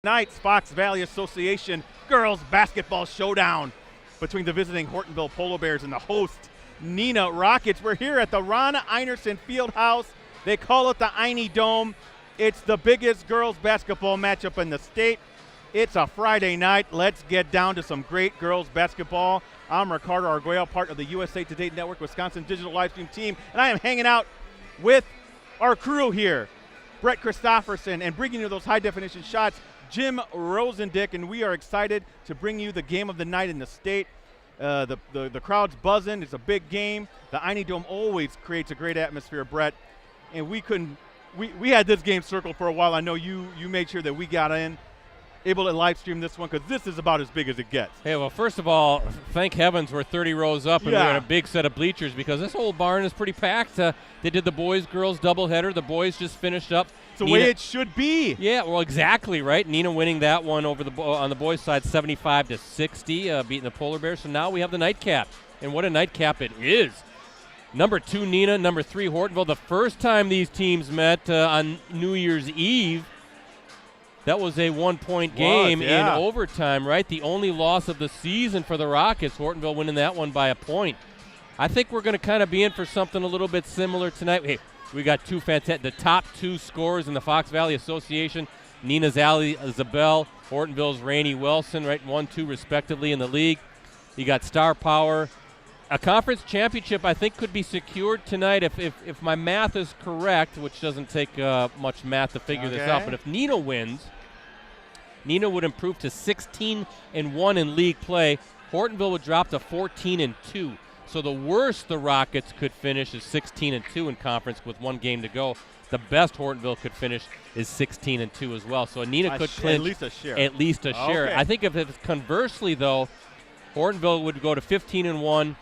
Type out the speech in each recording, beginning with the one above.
Tonight's Fox Valley Association girls basketball showdown between the visiting Hortonville Polo Bears and the host Neenah Rockets. We're here at the Ron Einerson Fieldhouse. They call it the Einie Dome. It's the biggest girls basketball matchup in the state. It's a Friday night. Let's get down to some great girls basketball. I'm Ricardo Arguello, part of the USA Today Network Wisconsin Digital Livestream team, and I am hanging out with our crew here, Brett Christopherson, and bringing you those high-definition shots, Jim Rosandick, and we are excited to bring you the game of the night in the state. The crowd's buzzing. It's a big game. The Einie Dome always creates a great atmosphere, Brett, and we had this game circled for a while. I know you made sure that we got able to live stream this one because this is about as big as it gets. Hey, well, first of all, thank heavens we're 30 rows up and we're in a big set of bleachers because this whole barn is pretty packed. They did the boys-girls doubleheader. The boys just finished up. It's the way it should be. Yeah, well, exactly, right? Neenah winning that one over on the boys' side 75-60, beating the Polar Bears. So now we have the nightcap, and what a nightcap it is. Number 2, Neenah. Number 3, Hortonville. The first time these teams met on New Year's Eve, that was a one-point game in overtime, right? The only loss of the season for the Rockets. Hortonville winning that one by a point. I think we're going to kind of be in for something a little bit similar tonight. Hey, we got two fantastic, the top two scorers in the Fox Valley Association. Neenah's Ali Zabel, Hortonville's Rainey Wilson, right, 1-2 respectively in the league. You got star power. A conference championship, I think, could be secured tonight if my math is correct, which doesn't take much math to figure this out. But if Neenah wins, Neenah would improve to 16-1 in league play. Hortonville would drop to 14-2. So the worst the Rockets could finish is 16-2 in conference with one game to go. The best Hortonville could finish is 16-2 as well. So Neenah could clinch at least a share. At least a share. Okay. I think if it's conversely, though, Hortonville would go to 15-1.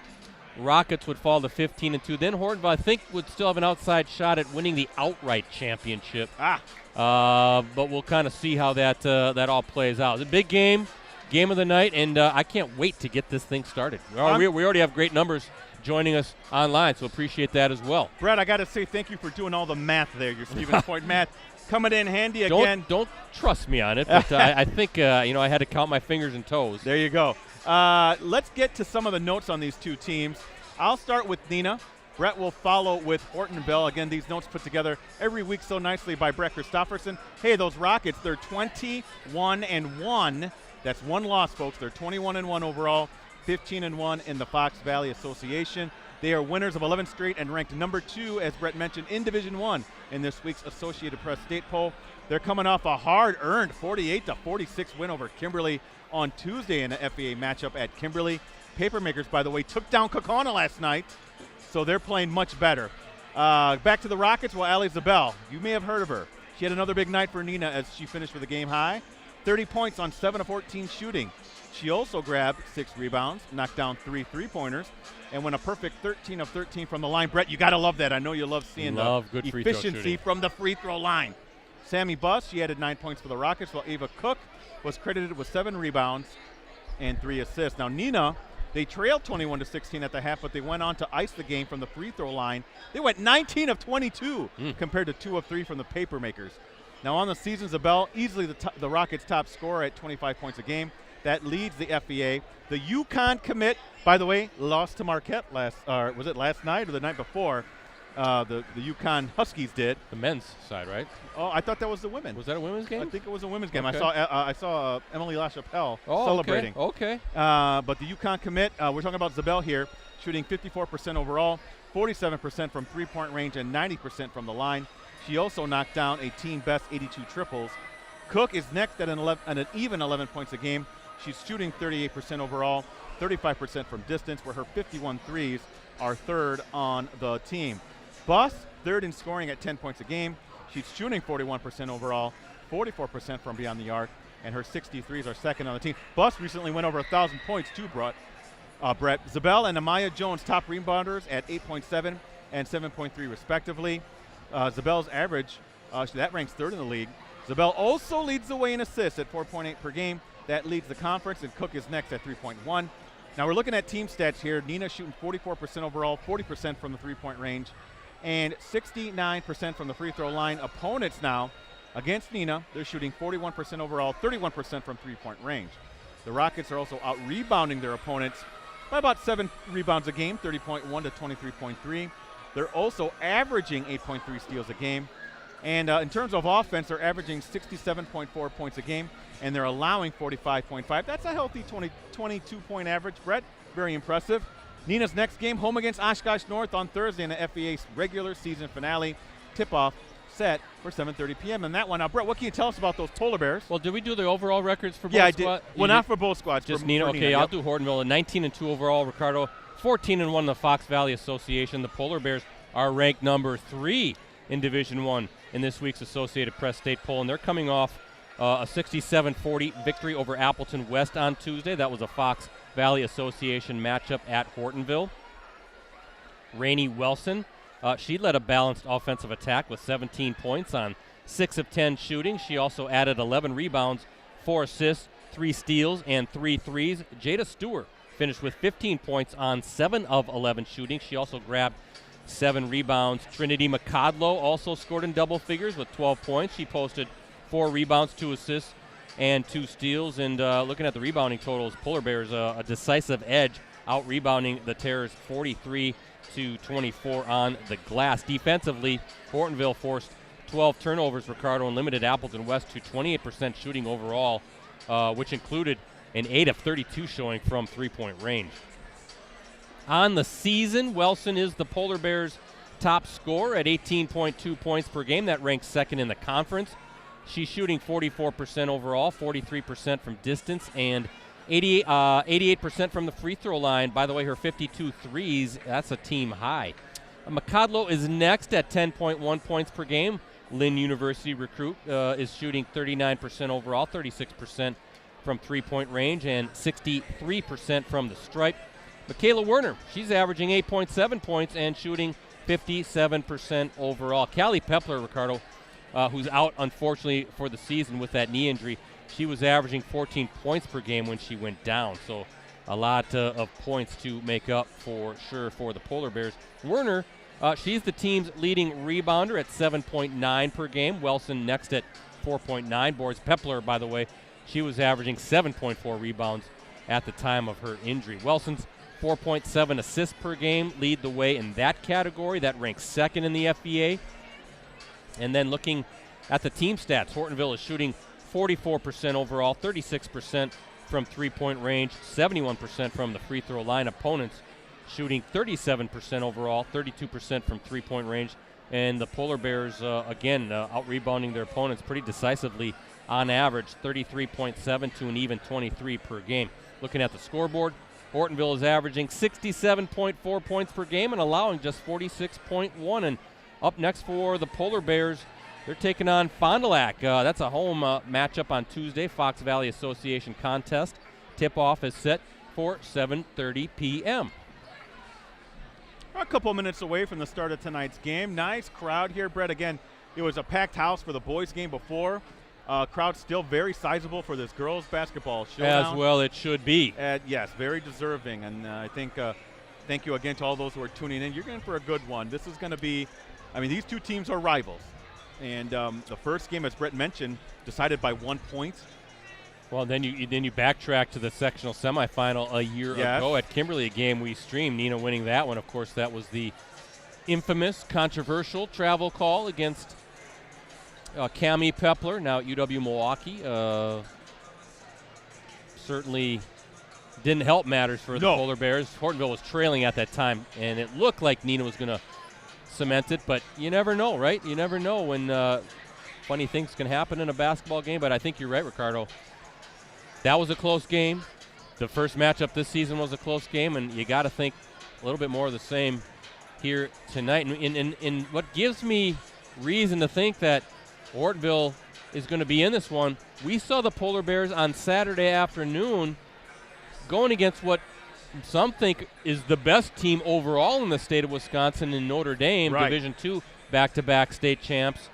Rockets would fall to 15-2. Then Hortonville, I think, would still have an outside shot at winning the outright championship. But we'll kind of see how that all plays out. It's a big game of the night, and I can't wait to get this thing started. We already have great numbers joining us online, so appreciate that as well. Brett, I got to say thank you for doing all the math there. Your Stevens Point math coming in handy again. Don't trust me on it, but I think I had to count my fingers and toes. There you go. Let's get to some of the notes on these two teams. I'll start with Neenah. Brett will follow with Hortonville. Again, these notes put together every week so nicely by Brett Christopherson. Hey, those Rockets, they're 21-1. That's one loss, folks. They're 21-1 overall, 15-1 in the Fox Valley Association. They are winners of 11 straight and ranked number 2, as Brett mentioned, in Division I in this week's Associated Press State Poll. They're coming off a hard-earned 48-46 win over Kimberly on Tuesday in the FVA matchup at Kimberly. Papermakers, by the way, took down Kaukauna last night, so they're playing much better. Back to the Rockets, Ali Zabel. You may have heard of her. She had another big night for Neenah as she finished with a game high. 30 points on 7 of 14 shooting. She also grabbed 6 rebounds, knocked down 3 three-pointers, and went a perfect 13 of 13 from the line. Brett, you got to love that. I know you love seeing the efficiency from the free throw line. Sammy Buss, she added 9 points for the Rockets, while Ava Cook was credited with 7 rebounds and 3 assists. Now, Neenah, they trailed 21-16 at the half, but they went on to ice the game from the free throw line. They went 19 of 22 compared to 2 of 3 from the Papermakers. Now, on the season, Zabel, easily the Rockets' top scorer at 25 points a game. That leads the FVA. The UConn commit, by the way, lost to Marquette last night or the night before? The UConn Huskies did. The men's side, right? Oh, I thought that was the women. Was that a women's game? I think it was a women's game. Okay. I saw Emily LaChapelle celebrating. Okay. But the UConn commit, we're talking about Zabel here, shooting 54% overall, 47% from three-point range, and 90% from the line. She also knocked down a team-best 82 triples. Cook is next at an even 11 points a game. She's shooting 38% overall, 35% from distance, where her 51 threes are third on the team. Buss, third in scoring at 10 points a game. She's shooting 41% overall, 44% from beyond the arc, and her 63s are second on the team. Buss recently went over 1,000 points too, Brett. Zabel and Amaya Jones, top rebounders at 8.7 and 7.3 respectively. Zabel's average, that ranks third in the league. Zabel also leads the way in assists at 4.8 per game. That leads the conference, and Cook is next at 3.1. Now we're looking at team stats here. Neenah shooting 44% overall, 40% from the three-point range, and 69% from the free throw line. Opponents now Against Neenah, they're shooting 41% overall, 31% from three-point range. The Rockets are also out-rebounding their opponents by about 7 rebounds a game, 30.1 to 23.3. They're also averaging 8.3 steals a game. And in terms of offense, they're averaging 67.4 points a game, and they're allowing 45.5. That's a healthy 22-point average, Brett. Very impressive. Neenah's next game, home against Oshkosh North on Thursday in the FEA regular season finale. Tip-off set for 7:30 p.m. And that one. Now, Brett, what can you tell us about those Polar Bears? Well, did we do the overall records for both squads? Yeah, I did. Well, not for both squads. Just for Neenah. Okay, Neenah, I'll do Hortonville. 19-2 overall. Ricardo, 14-1 in the Fox Valley Association. The Polar Bears are ranked number 3 in Division I in this week's Associated Press State poll, and they're coming off a 67-40 victory over Appleton West on Tuesday. That was a Fox Valley Association matchup at Hortonville. Rainey Wilson, she led a balanced offensive attack with 17 points on 6 of 10 shooting. She also added 11 rebounds, 4 assists, 3 steals, and 3 threes. Jada Stewart finished with 15 points on 7 of 11 shooting. She also grabbed 7 rebounds. Trinity McCodlow also scored in double figures with 12 points. She posted 4 rebounds, 2 assists, and 2 steals. And looking at the rebounding totals, Polar Bears a decisive edge, out-rebounding the Terrors 43-24 on the glass. Defensively, Hortonville forced 12 turnovers, Ricardo, and limited Appleton West to 28% shooting overall, which included an 8 of 32 showing from three-point range. On the season, Wilson is the Polar Bears' top scorer at 18.2 points per game. That ranks second in the conference. She's shooting 44% overall, 43% from distance, and 88% from the free throw line. By the way, her 52 threes, that's a team high. McCodlow is next at 10.1 points per game. Lynn University recruit is shooting 39% overall, 36% from three-point range, and 63% from the stripe. Michaela Werner, she's averaging 8.7 points and shooting 57% overall. Callie Pepler, Ricardo, who's out, unfortunately, for the season with that knee injury, she was averaging 14 points per game when she went down. So a lot of points to make up for sure for the Polar Bears. Werner, she's the team's leading rebounder at 7.9 per game. Wilson next at 4.9 boards. Pepler, by the way, she was averaging 7.4 rebounds at the time of her injury. Wilson's 4.7 assists per game lead the way in that category. That ranks second in the FBA. And then looking at the team stats, Hortonville is shooting 44% overall, 36% from three-point range, 71% from the free throw line. Opponents shooting 37% overall, 32% from three-point range. And the Polar Bears, again, out-rebounding their opponents pretty decisively on average, 33.7 to an even 23 per game. Looking at the scoreboard, Hortonville is averaging 67.4 points per game and allowing just 46.1. And up next for the Polar Bears, they're taking on Fond du Lac. That's a home matchup on Tuesday, Fox Valley Association contest. Tip-off is set for 7:30 p.m. We're a couple minutes away from the start of tonight's game. Nice crowd here, Brett. Again, it was a packed house for the boys' game before. Crowd still very sizable for this girls' basketball showdown. As well it should be. Yes, very deserving. And I think thank you again to all those who are tuning in. You're in for a good one. This is going to be, I mean, these two teams are rivals. And the first game, as Brett mentioned, decided by 1 point. Well, then you backtrack to the sectional semifinal a year ago at Kimberly, a game we streamed. Neenah winning that one. Of course, that was the infamous, controversial travel call against Cammie Pepler, now at UW Milwaukee. Certainly didn't help matters for the Polar Bears. Hortonville was trailing at that time, and it looked like Neenah was going to cement it, but you never know, right? You never know when funny things can happen in a basketball game, but I think you're right, Ricardo. That was a close game. The first matchup this season was a close game, and you got to think a little bit more of the same here tonight. And what gives me reason to think that Hortonville is going to be in this one, we saw the Polar Bears on Saturday afternoon going against what some think is the best team overall in the state of Wisconsin in Notre Dame, right. Division II back-to-back state champs.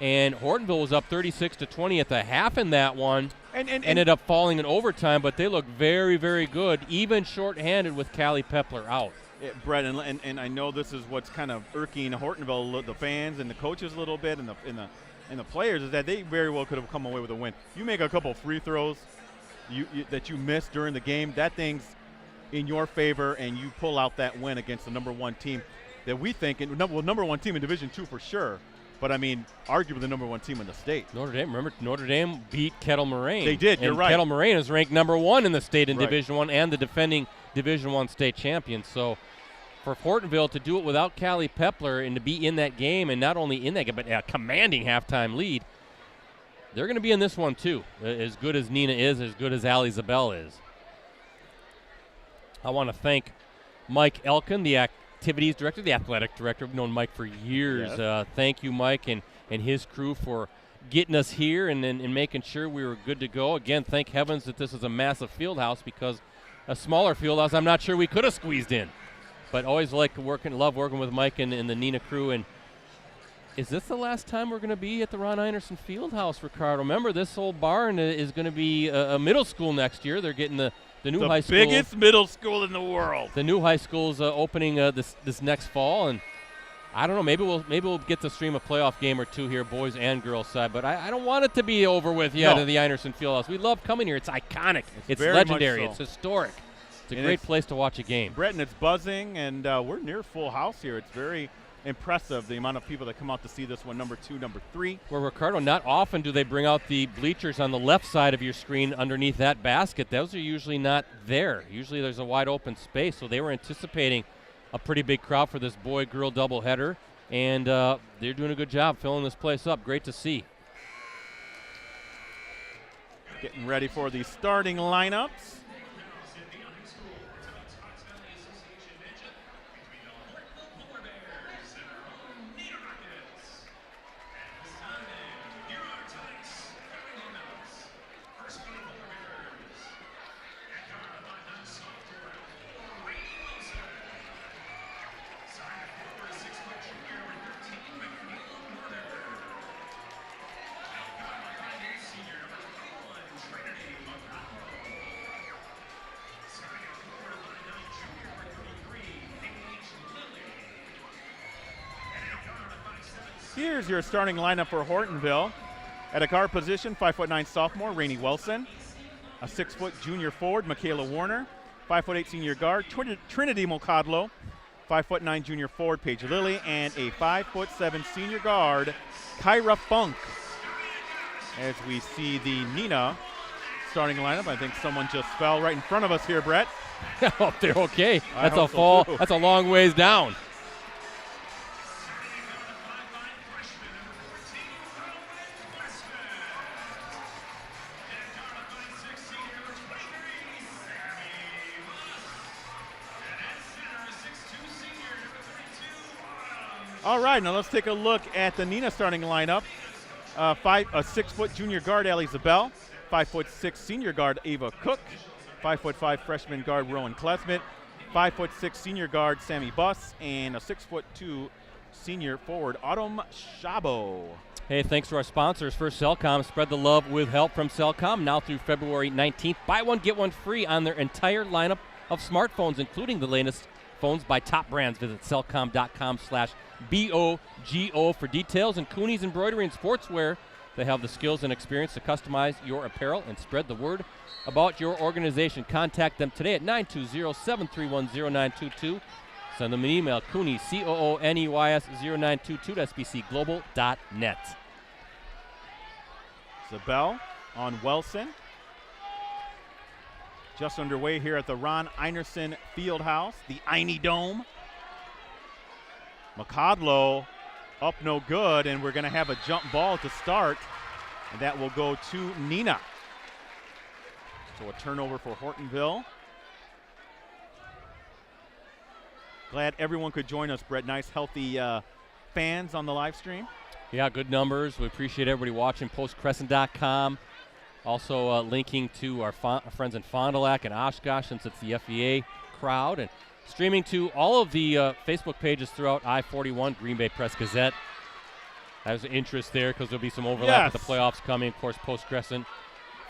And Hortonville was up 36-20 at the half in that one. And ended up falling in overtime, but they look very, very good, even shorthanded with Callie Pepler out. Brett, and I know this is what's kind of irking Hortonville, the fans and the coaches a little bit, and and the players is that they very well could have come away with a win. You make a couple free throws that you missed during the game, that thing's in your favor, and you pull out that win against the number one team that we think, number one team in Division II for sure, but I mean, arguably the number one team in the state. Notre Dame beat Kettle Moraine. They did, you're right. Kettle Moraine is ranked number 1 in the state in Right. Division I and the defending Division I state champion. So for Hortonville to do it without Callie Pepler and to be in that game, and not only in that game, but a commanding halftime lead, they're going to be in this one too. As good as Neenah is, as good as Allie Zabel is. I want to thank Mike Elkin, the activities director, the athletic director. I've known Mike for years. Yes. Thank you, Mike, and his crew for getting us here and making sure we were good to go. Again, thank heavens that this is a massive field house, because a smaller field house I'm not sure we could have squeezed in. But always love working with Mike and the Neenah crew. And is this the last time we're going to be at the Ron Einerson Fieldhouse, Ricardo? Remember, this old barn is going to be a middle school next year. They're getting the new high school. The biggest middle school in the world. The new high school's opening this next fall, and I don't know. Maybe we'll get to stream a playoff game or two here, boys and girls side. But I don't want it to be over with yet No. at the Einerson Fieldhouse. We love coming here. It's iconic. It's very legendary. much so. It's historic. It's a And great place to watch a game. Brett, and it's buzzing, and we're near full house here. It's very impressive, the amount of people that come out to see this one, number 2, number 3. Well, Ricardo, not often do they bring out the bleachers on the left side of your screen underneath that basket. Those are usually not there. Usually there's a wide open space, so they were anticipating a pretty big crowd for this boy-girl doubleheader, and they're doing a good job filling this place up. Great to see. Getting ready for the starting lineups. Here's your starting lineup for Hortonville. At a guard position, 5'9" sophomore, Rainey Wilson. A 6-foot junior forward, Michaela Warner. 5'8" senior guard, Trinity Mocadlo. 5'9" junior forward, Paige Lilly. And a 5'7" senior guard, Kyra Funk. As we see the Neenah starting lineup, I think someone just fell right in front of us here, Brett. Oh, they're okay. I That's a hope so, fall. too. That's a long ways down. All right, now let's take a look at the Neenah starting lineup. A 6-foot junior guard, Allie Zabel. 5'6" senior guard, Ava Cook. 5'5" freshman guard, Rowan Klesmit. 5'6" senior guard, Sammy Buss. And a 6'2" senior forward, Autumn Shabo. Hey, thanks to our sponsors. First, Cellcom. Spread the love with help from Cellcom now through February 19th. Buy one, get one free on their entire lineup of smartphones, including the latest phones by top brands. Visit cellcom.com/BOGO for details. And Cooney's Embroidery and Sportswear. They have the skills and experience to customize your apparel and spread the word about your organization. Contact them today at 920-731-0922. Send them an email, Cooney, COONEYS 0922 at SBCglobal.net. Zabel on Wilson. Just underway here at the Ron Einerson Fieldhouse, the Einie Dome. Mocadlo up no good, and we're going to have a jump ball to start, and that will go to Neenah. So a turnover for Hortonville. Glad everyone could join us, Brett. Nice, healthy fans on the live stream. Yeah, good numbers. We appreciate everybody watching. Postcrescent.com. Also linking to our friends in Fond du Lac and Oshkosh, since it's the FEA crowd. And streaming to all of the Facebook pages throughout I-41, Green Bay Press Gazette. There's interest there because there'll be some overlap with the playoffs coming. Of course, Post Crescent,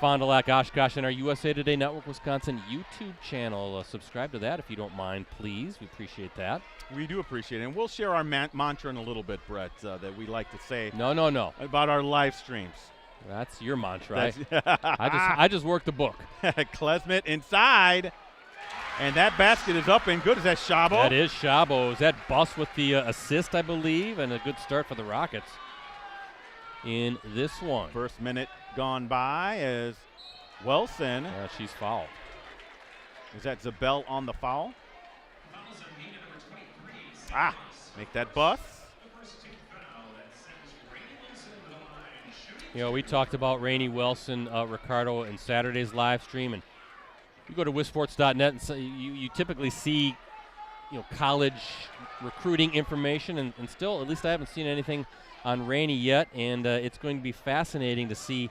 Fond du Lac, Oshkosh, and our USA Today Network Wisconsin YouTube channel. Subscribe to that if you don't mind, please. We appreciate that. We do appreciate it. And we'll share our mantra in a little bit, Brett, that we like to say. No. About our live streams. That's your mantra. I just work the book. Klesmet inside. And that basket is up and good. Is that Szabo? That is Szabo. Is that Bus with the assist, I believe, and a good start for the Rockets in this one. First minute gone by as Wilson. She's fouled. Is that Zabel on the foul? Make that bus. You know, we talked about Rainey Wilson, Ricardo, in Saturday's live stream, and you go to wisports.net and so you typically see, college recruiting information, and still, at least I haven't seen anything on Rainey yet, and it's going to be fascinating to see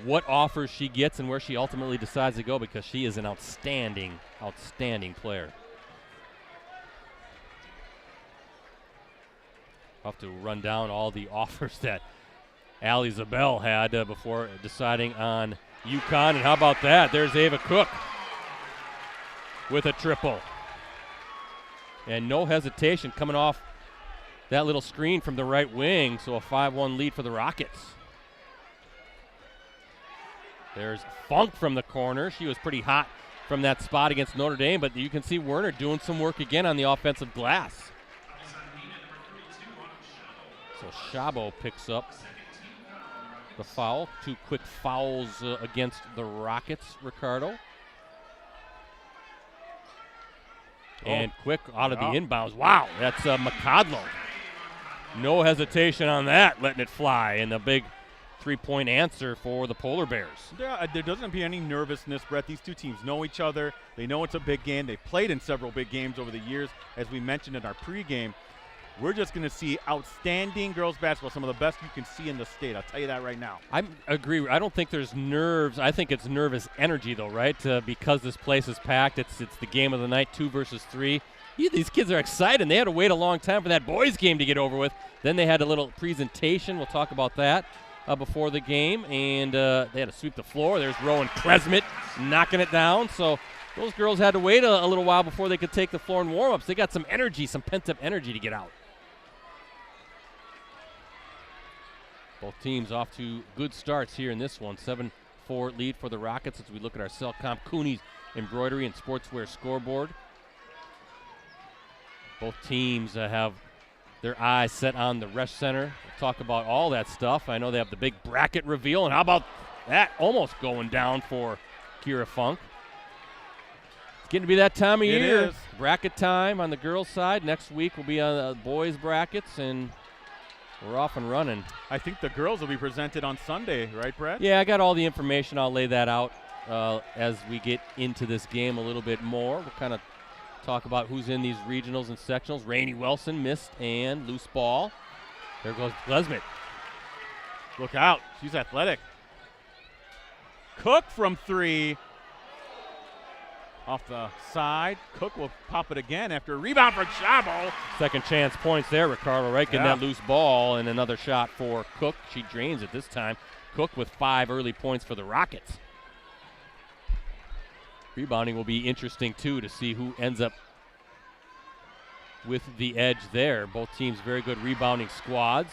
what offers she gets and where she ultimately decides to go, because she is an outstanding player. I'll have to run down all the offers that Allie Zabel had before deciding on UConn, and how about that? There's Ava Cook with a triple. And no hesitation coming off that little screen from the right wing, so a 5-1 lead for the Rockets. There's Funk from the corner. She was pretty hot from that spot against Notre Dame, but you can see Werner doing some work again on the offensive glass. So Szabo picks up the foul. 2 quick fouls against the Rockets, Ricardo. And quick out of the inbounds. Wow, that's McCodlow. No hesitation on that, letting it fly, and a big 3-point answer for the Polar Bears. There doesn't be any nervousness, Brett. These two teams know each other. They know it's a big game. They've played in several big games over the years, as we mentioned in our pregame. We're just going to see outstanding girls basketball, some of the best you can see in the state. I'll tell you that right now. I agree. I don't think there's nerves. I think it's nervous energy, though, right? Because this place is packed. It's the game of the night, 2 versus 3. These kids are excited. They had to wait a long time for that boys' game to get over with. Then they had a little presentation. We'll talk about that before the game. And they had to sweep the floor. There's Rowan Klesmet knocking it down. So those girls had to wait a little while before they could take the floor in warm-ups. They got some energy, some pent-up energy to get out. Both teams off to good starts here in this one. 7-4 lead for the Rockets as we look at our Cellcom Cooney's embroidery and sportswear scoreboard. Both teams have their eyes set on the Resch Center. We'll talk about all that stuff. I know they have the big bracket reveal, and how about that almost going down for Kira Funk. It's getting to be that time of year. It is. Bracket time on the girls' side. Next week will be on the boys' brackets, and we're off and running. I think the girls will be presented on Sunday, right, Brett? Yeah, I got all the information. I'll lay that out as we get into this game a little bit more. We'll kind of talk about who's in these regionals and sectionals. Rainey Wilson missed and loose ball. There goes Klesmet. Look out. She's athletic. Cook from 3. Off the side. Cook will pop it again after a rebound for Szabo. Second chance points there, Ricardo, right? Getting that loose ball, and another shot for Cook. She drains it this time. Cook with 5 early points for the Rockets. Rebounding will be interesting, too, to see who ends up with the edge there. Both teams very good rebounding squads.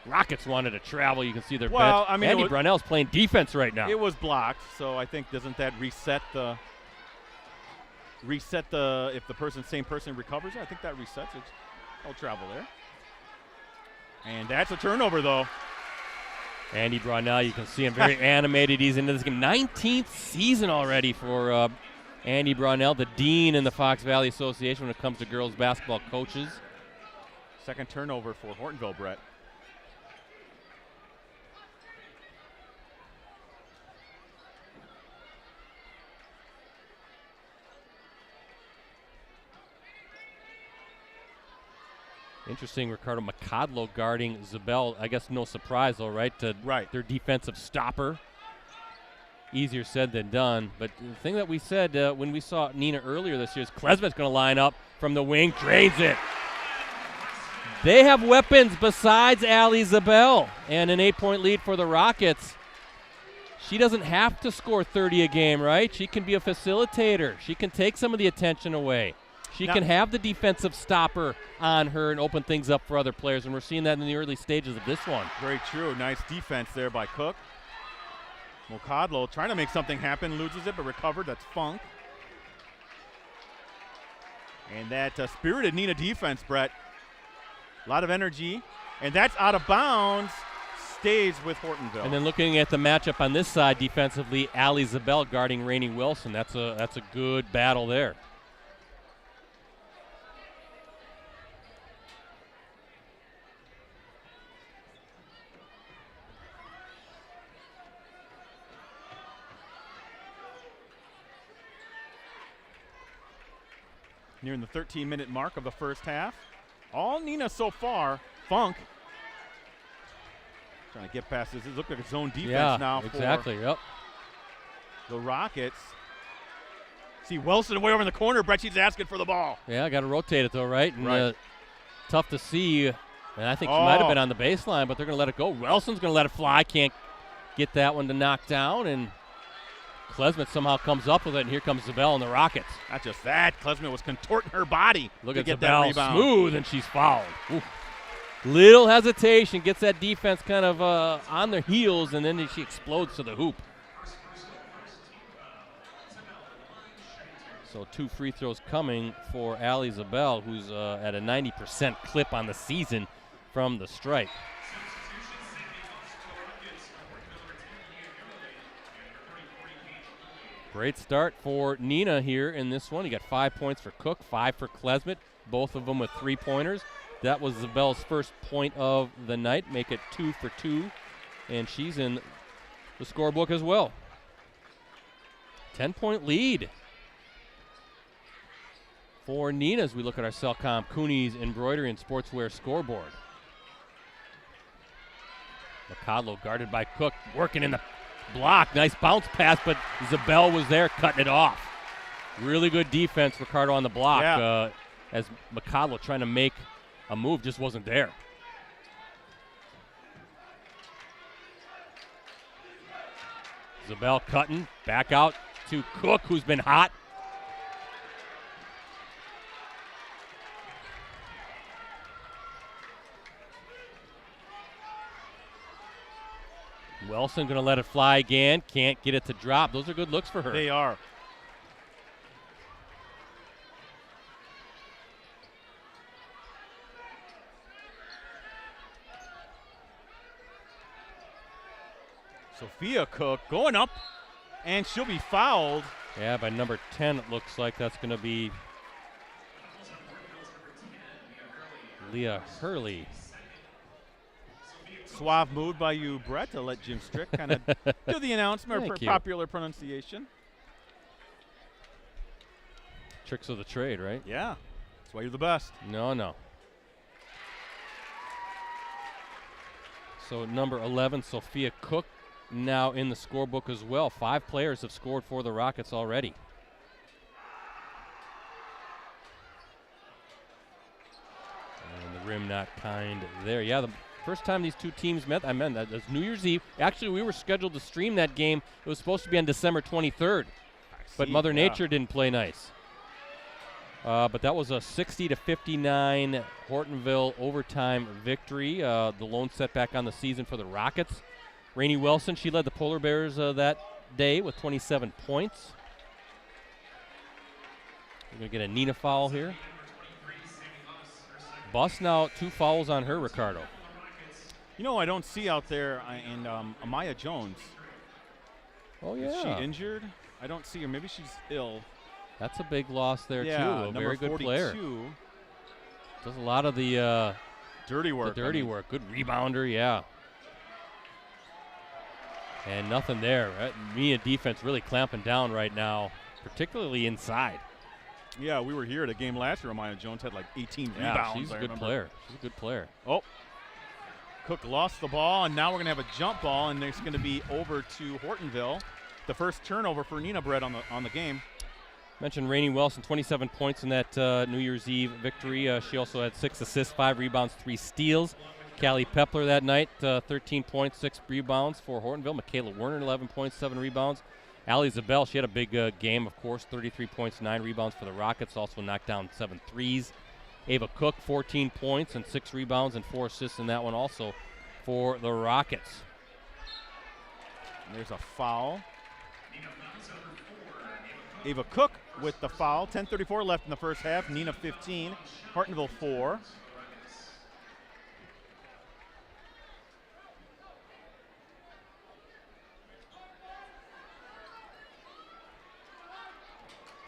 Rockets wanted to travel. You can see their bench. I mean, Andy Brownell's playing defense right now. It was blocked, so I think doesn't that reset the if the same person recovers it? I think that resets it. I'll travel there. And that's a turnover, though. Andy Brownell, you can see him very animated. He's into this game. 19th season already for Andy Brownell, the dean in the Fox Valley Association when it comes to girls basketball coaches. Second turnover for Hortonville, Brett. Interesting, Ricardo McCodlow guarding Zabel. I guess no surprise, though, right? Right. Their defensive stopper. Easier said than done. But the thing that we said when we saw Neenah earlier this year is Klesmet's going to line up from the wing, drains it. They have weapons besides Allie Zabel, and an 8-point lead for the Rockets. she doesn't have to score 30 a game, right? She can be a facilitator. She can take some of the attention away. She can have the defensive stopper on her and open things up for other players, and we're seeing that in the early stages of this one. Very true. Nice defense there by Cook. Mokadlo trying to make something happen, loses it, but recovered. That's Funk. And that spirited Neenah defense, Brett. A lot of energy. And that's out of bounds. Stays with Hortonville. And then looking at the matchup on this side defensively, Allie Zabel guarding Rainey Wilson. That's a good battle there. Nearing the 13-minute mark of the first half. All Neenah so far. Funk trying to get past this. It looks like a zone defense now exactly, for the Rockets. See Wilson way over in the corner. Brett, she's asking for the ball. Yeah, got to rotate it though, right? And, right. Tough to see. And I think she might have been on the baseline, but they're going to let it go. Wilson's going to let it fly. Can't get that one to knock down. And Klesmet somehow comes up with it, and here comes Zabel and the Rockets. Not just that. Klesmet was contorting her body to get Zabel, that rebound. Smooth, and she's fouled. Ooh. Little hesitation, gets that defense kind of on their heels, and then she explodes to the hoop. So 2 free throws coming for Allie Zabel, who's at a 90% clip on the season from the stripe. Great start for Neenah here in this one. You got 5 points for Cook, 5 for Klesmet, both of them with 3-pointers. That was Zabel's first point of the night. Make it 2 for 2, and she's in the scorebook as well. 10-point lead for Neenah as we look at our Cellcom Cooney's Embroidery and Sportswear scoreboard. Mokadlo guarded by Cook, working in the block. Nice bounce pass, but Zabel was there cutting it off. Really good defense, Ricardo, on the block. As Mokadlo trying to make a move, just wasn't there. Zabel cutting, back out to Cook, who's been hot. Wilson going to let it fly again. Can't get it to drop. Those are good looks for her. They are. Sophia Cook going up, and she'll be fouled. Yeah, by number 10, it looks like that's going to be Leah Hurley. Suave mood by you, Brett, to let Jim Strick kind of do the announcement for popular pronunciation. Tricks of the trade, right? Yeah, that's why you're the best. No. So number 11, Sophia Cook, now in the scorebook as well. 5 players have scored for the Rockets already. And the rim not kind there. Yeah, the first time these two teams met, that was New Year's Eve. Actually, we were scheduled to stream that game. It was supposed to be on December 23rd, but Mother Nature didn't play nice. But that was a 60-59 Hortonville overtime victory. The lone setback on the season for the Rockets. Rainey Wilson, she led the Polar Bears that day with 27 points. We're going to get a Neenah foul here. Bus now 2 fouls on her, Ricardo. You know, I don't see out there, and Amaya Jones. Oh, yeah. Is she injured? I don't see her. Maybe she's ill. That's a big loss there, too. A very good 42. player. Does a lot of the dirty work. Good rebounder, yeah. And nothing there. Neenah defense really clamping down right now, particularly inside. Yeah, we were here at a game last year. Amaya Jones had like 18 rebounds. She's a good player. She's a good player. Oh, Cook lost the ball, and now we're going to have a jump ball, and it's going to be over to Hortonville. The first turnover for Neenah, Brett, on the game. Mentioned Rainey Wilson, 27 points in that New Year's Eve victory. She also had 6 assists, 5 rebounds, 3 steals. Callie Pepler that night, 13 points, 6 rebounds for Hortonville. Michaela Werner, 11 points, 7 rebounds. Allie Zabel, she had a big game, of course, 33 points, 9 rebounds for the Rockets, also knocked down 7 threes. Ava Cook, 14 points and 6 rebounds and 4 assists in that one also for the Rockets. There's a foul. Ava Cook with the foul. 10:34 left in the first half. Neenah 15, Hortonville 4.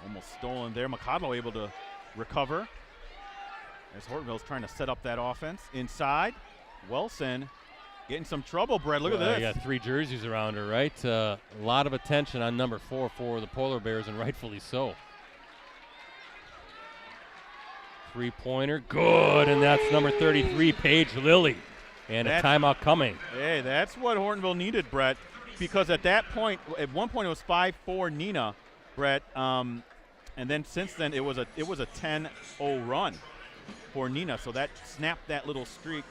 Almost stolen there. McCodlow able to recover as Hortonville's trying to set up that offense. Inside, Wilson getting some trouble, Brett. Look at this. You got 3 jerseys around her, right? A lot of attention on number 4 for the Polar Bears, and rightfully so. 3-pointer, good, and that's number 33, Paige Lilly. And a timeout coming. Hey, that's what Hortonville needed, Brett, because at that point, at one point it was 5-4 Neenah, Brett, and then since then it was a 10-0 run for Neenah, so that snapped that little streak.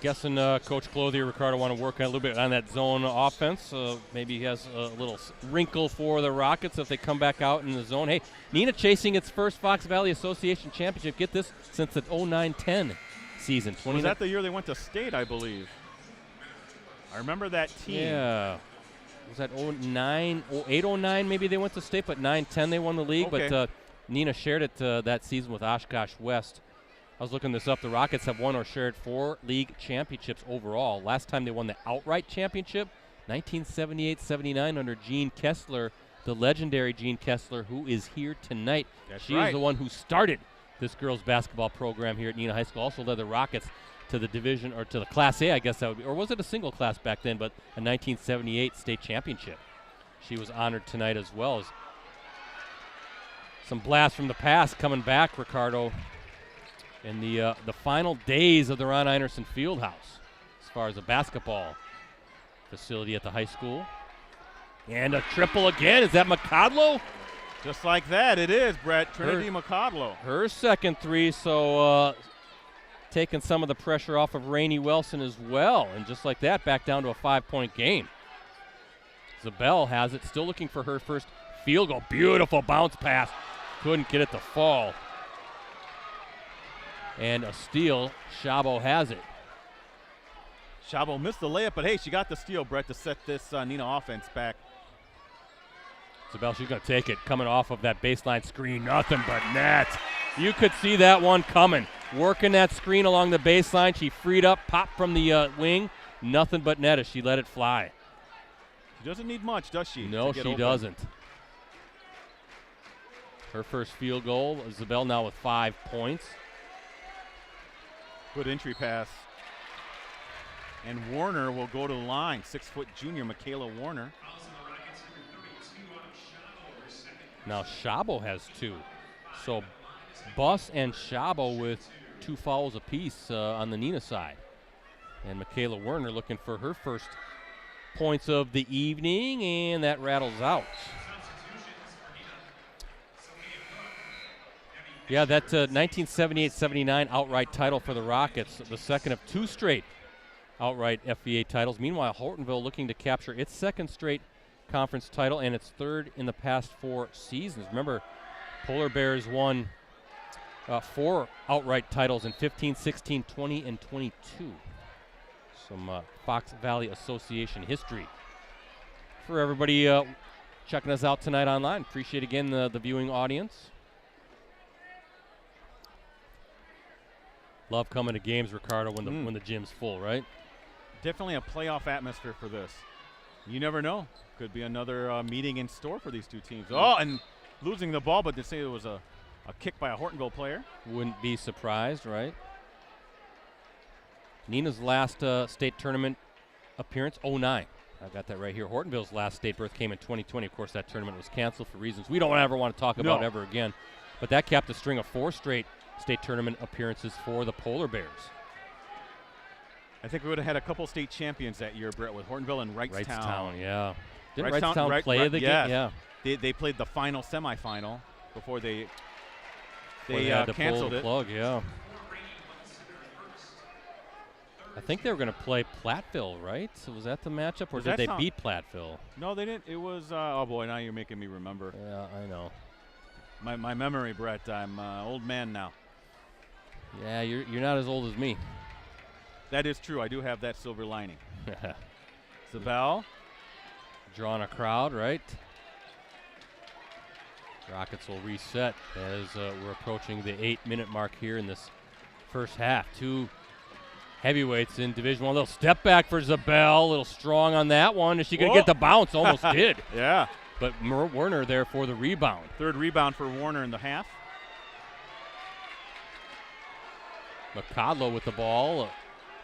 Guessing Coach Clothier, Ricardo, want to work a little bit on that zone offense. Maybe he has a little wrinkle for the Rockets if they come back out in the zone. Hey, Neenah chasing its first Fox Valley Association championship. Get this, since the 09-10 season. Was that the year they went to state, I believe? I remember that team. Yeah. Was that 09, 08-09 maybe they went to state, but 9-10 they won the league. Okay. But Neenah shared it that season with Oshkosh West. I was looking this up. The Rockets have won or shared 4 league championships overall. Last time they won the outright championship, 1978-79 under Gene Kessler, the legendary Gene Kessler, who is here tonight. She is the one who started this girls basketball program here at Neenah High School. Also led the Rockets to the division, or to the Class A, I guess that would be. Or was it a single class back then, but a 1978 state championship. She was honored tonight as well. As some blasts from the past coming back, Ricardo, in the final days of the Ron Einerson Fieldhouse as far as a basketball facility at the high school. And a triple again. Is that McCodlow? Just like that, it is, Brett. Trinity McCodlow. Her second 3, so taking some of the pressure off of Rainey Wilson as well. And just like that, back down to a 5-point game. Zabel has it, still looking for her first field goal. Beautiful bounce pass. Couldn't get it to fall. And a steal. Szabo has it. Szabo missed the layup, but hey, she got the steal, Brett, to set this Neenah offense back. Zabel, she's going to take it. Coming off of that baseline screen, nothing but net. You could see that one coming. Working that screen along the baseline. She freed up, popped from the wing. Nothing but net as she let it fly. She doesn't need much, does she? No, she doesn't. Her first field goal. Zabel now with 5 points. Good entry pass. And Warner will go to the line. 6-foot junior Michaela Warner. Now Szabo has 2. So Buss and Szabo with 2 fouls apiece on the Neenah side. And Michaela Werner looking for her first points of the evening, and that rattles out. Yeah, that 1978-79 outright title for the Rockets, the second of 2 straight outright FVA titles. Meanwhile, Hortonville looking to capture its second straight conference title and its third in the past 4 seasons. Remember, Polar Bears won 4 outright titles in 15, 16, 20, and 22. Some Fox Valley Association history. For everybody checking us out tonight online, appreciate again the viewing audience. Love coming to games, Ricardo, when the gym's full, right? Definitely a playoff atmosphere for this. You never know. Could be another meeting in store for these 2 teams. Oh, and losing the ball, but they say it was a kick by a Hortonville player. Wouldn't be surprised, right? Neenah's last state tournament appearance, 09. I've got that right here. Hortonville's last state berth came in 2020. Of course, that tournament was canceled for reasons we don't ever want to talk about ever again. But that capped a string of 4 straight state tournament appearances for the Polar Bears. I think we would have had a couple state champions that year, Brett, with Hortonville and Wrightstown. Wrightstown, yeah. Didn't Wrightstown play the game? Yeah. They played the final semifinal before they had to canceled pull the it. plug, yeah. I think they were going to play Platteville, right? So was that the matchup, or did they beat Platteville? No, they didn't. It was, oh boy, now you're making me remember. Yeah, I know. My memory, Brett. I'm an old man now. Yeah, you're not as old as me. That is true. I do have that silver lining. Zabel. Drawing a crowd, right? Rockets will reset as we're approaching the 8-minute mark here in this first half. Two heavyweights in Division I. Little step back for Zabel. A little strong on that one. Is she going to get the bounce? Almost did. Yeah. But Werner there for the rebound. Third rebound for Warner in the half. McCodlow with the ball. A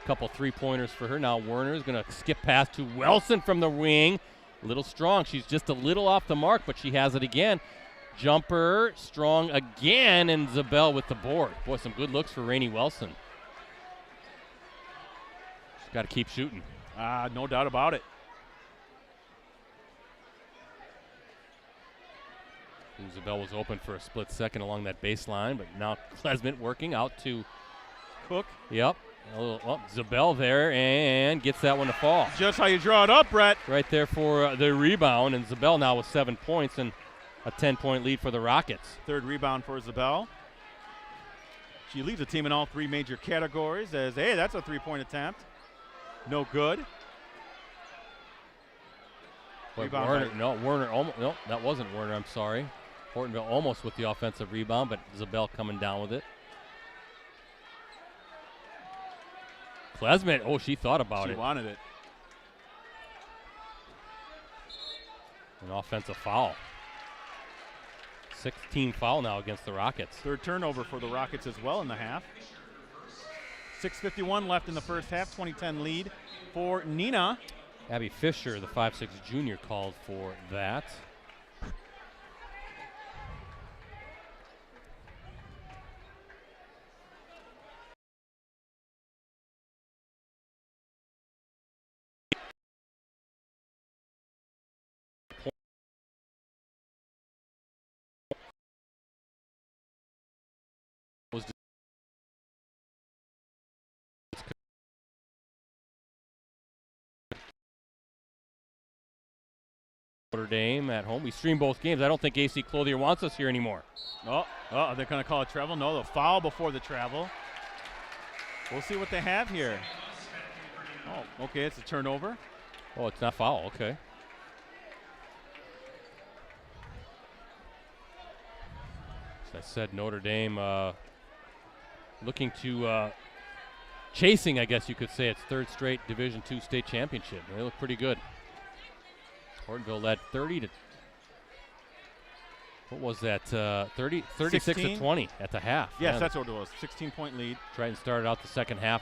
couple three-pointers for her. Now Werner is going to skip past to Wilson from the wing. A little strong. She's just a little off the mark, but she has it again. Jumper, strong again, and Zabel with the board. Boy, some good looks for Rainey Wilson. She's got to keep shooting. No doubt about it. Zabel was open for a split second along that baseline, but now Klesmit working out to Cook. Yep. Zabel there and gets that one to fall. Just how you draw it up, Brett. Right there for the rebound, and Zabel now with 7 points and a 10-point lead for the Rockets. Third rebound for Zabel. She leads the team in all three major categories as, hey, that's a three-point attempt. No good. Werner, no, that wasn't Werner, I'm sorry. Hortonville almost with the offensive rebound, but Zabel coming down with it. Klesmit, she thought about it. She wanted it. An offensive foul. 16 foul now against the Rockets. Third turnover for the Rockets as well in the half. 6:51 left in the first half, 20-10 lead for Neenah. Abby Fisher, the 5'6" junior, called for that. Notre Dame at home. We stream both games. I don't think AC Clothier wants us here anymore. They're going to call a travel. No, the foul before the travel. We'll see what they have here. Oh, okay, it's a turnover. Oh, it's not foul. Okay. As I said, Notre Dame looking to chasing, I guess you could say, its third straight Division II state championship. They look pretty good. Hortonville led 30 to, what was that, 36 to 20 at the half. Yes, that's what it was, 16-point lead. Triton started out the second half